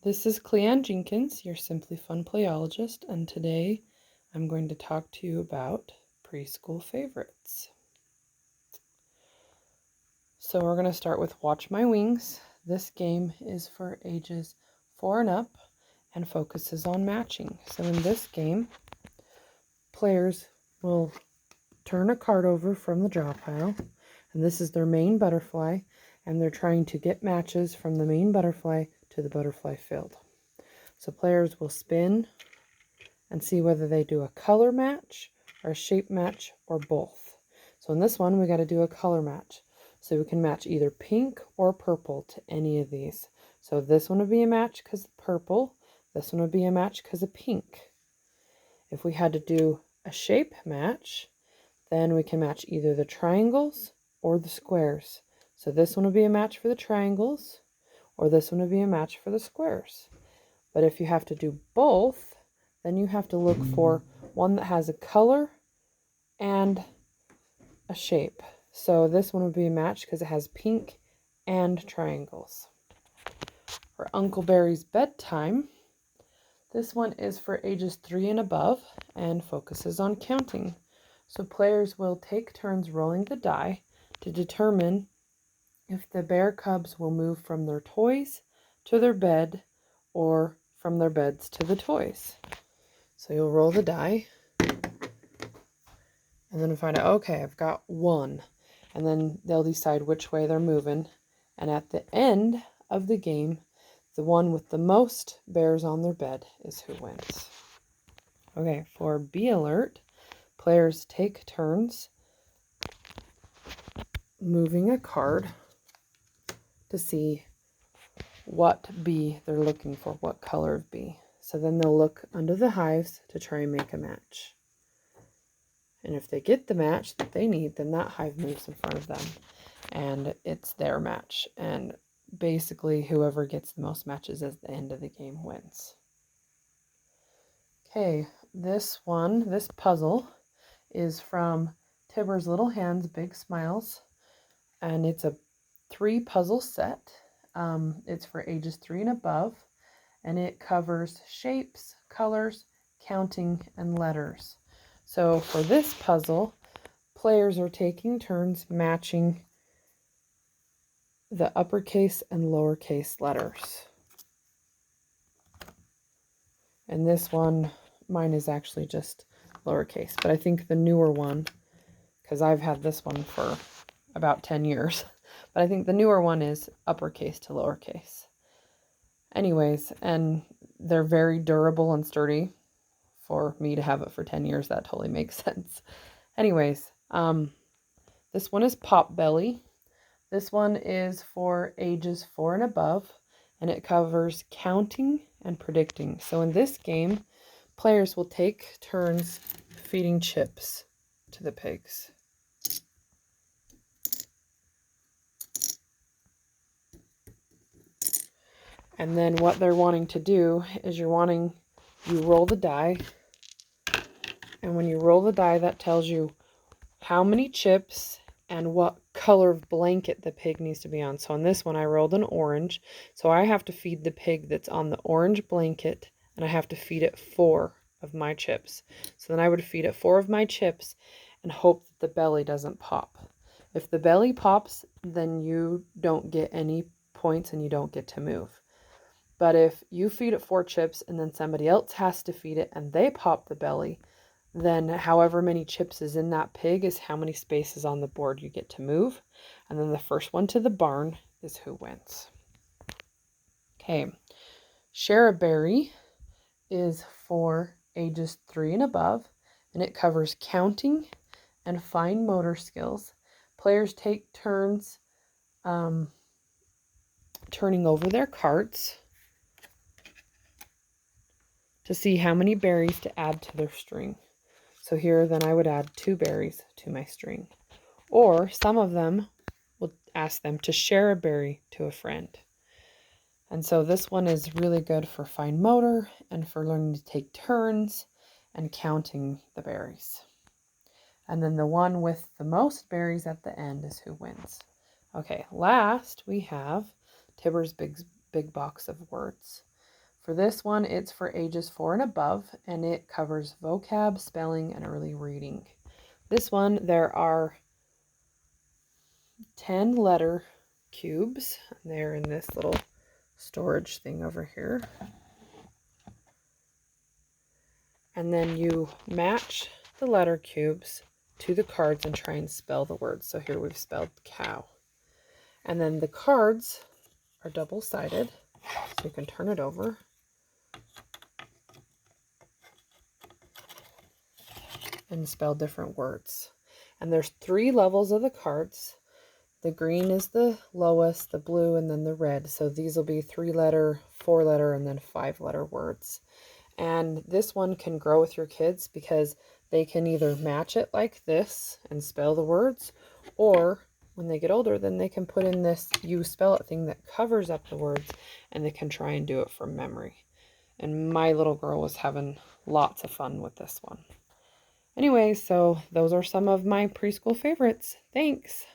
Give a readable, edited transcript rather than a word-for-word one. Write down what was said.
This is Cleanne Jenkins, your Simply Fun Playologist, and today I'm going to talk to you about preschool favorites. So we're going to start with Watch My Wings. This game is for ages 4 and up and focuses on matching. So in this game, players will turn a card over from the draw pile, and this is their main butterfly, and they're trying to get matches from the main butterfly to the butterfly field. So players will spin and see whether they do a color match or a shape match or both. So in this one, we got to do a color match. So we can match either pink or purple to any of these. So this one would be a match because of purple. This one would be a match because of pink. If we had to do a shape match, then we can match either the triangles or the squares. So this one would be a match for the triangles, or this one would be a match for the squares. But if you have to do both, then you have to look for one that has a color and a shape. So this one would be a match because it has pink and triangles. For Uncle Beary's Bedtime, this one is for ages 3 and above and focuses on counting. So players will take turns rolling the die to determine if the bear cubs will move from their toys to their bed or from their beds to the toys. So you'll roll the die and then find out, okay, I've got 1. And then they'll decide which way they're moving. And at the end of the game, the one with the most bears on their bed is who wins. Okay, for Bee Alert, players take turns moving a card to see what bee they're looking for, what color of bee. So then they'll look under the hives to try and make a match. And if they get the match that they need, then that hive moves in front of them. And it's their match. And basically, whoever gets the most matches at the end of the game wins. Okay, this puzzle, is from Tibbar's Little Hands, Big Smiles. And it's a 3 puzzle set. It's for ages 3 and above. And it covers shapes, colors, counting, and letters. So for this puzzle, players are taking turns matching the uppercase and lowercase letters. And this one, mine is actually just lowercase, but I think the newer one, because I've had this one for about 10 years, but I think the newer one is uppercase to lowercase. Anyways, and they're very durable and sturdy. For me to have it for 10 years, that totally makes sense. Anyways, this one is Pop Belly. This one is for ages 4 and above, and it covers counting and predicting. So in this game, players will take turns feeding chips to the pigs. And then what they're wanting to do is you roll the die, and when you roll the die, that tells you how many chips and what color of blanket the pig needs to be on. So on this one, I rolled an orange, so I have to feed the pig that's on the orange blanket, and I have to feed it 4 of my chips. So then I would feed it 4 of my chips and hope that the belly doesn't pop. If the belly pops, then you don't get any points and you don't get to move. But if you feed it 4 chips and then somebody else has to feed it and they pop the belly, then however many chips is in that pig is how many spaces on the board you get to move. And then the first one to the barn is who wins. Okay, Share a Berry is for ages 3 and above, and it covers counting and fine motor skills. Players take turns turning over their carts to see how many berries to add to their string. So here, then I would add 2 berries to my string. Or some of them will ask them to share a berry to a friend. And so this one is really good for fine motor and for learning to take turns and counting the berries. And then the one with the most berries at the end is who wins. Okay, last we have Tibbar's big box of words. For this one, it's for ages 4 and above, and it covers vocab, spelling, and early reading. This one, there are 10 letter cubes. They're in this little storage thing over here. And then you match the letter cubes to the cards and try and spell the words. So here we've spelled cow. And then the cards are double-sided, so you can turn it over. And spell different words. And there's 3 levels of the cards. The green is the lowest, the blue, and then the red. So these will be 3-letter, 4-letter, and then 5-letter words. And this one can grow with your kids because they can either match it like this and spell the words, or when they get older, then they can put in this you spell it thing that covers up the words, and they can try and do it from memory. And my little girl was having lots of fun with this one. Anyway, so those are some of my preschool favorites. Thanks.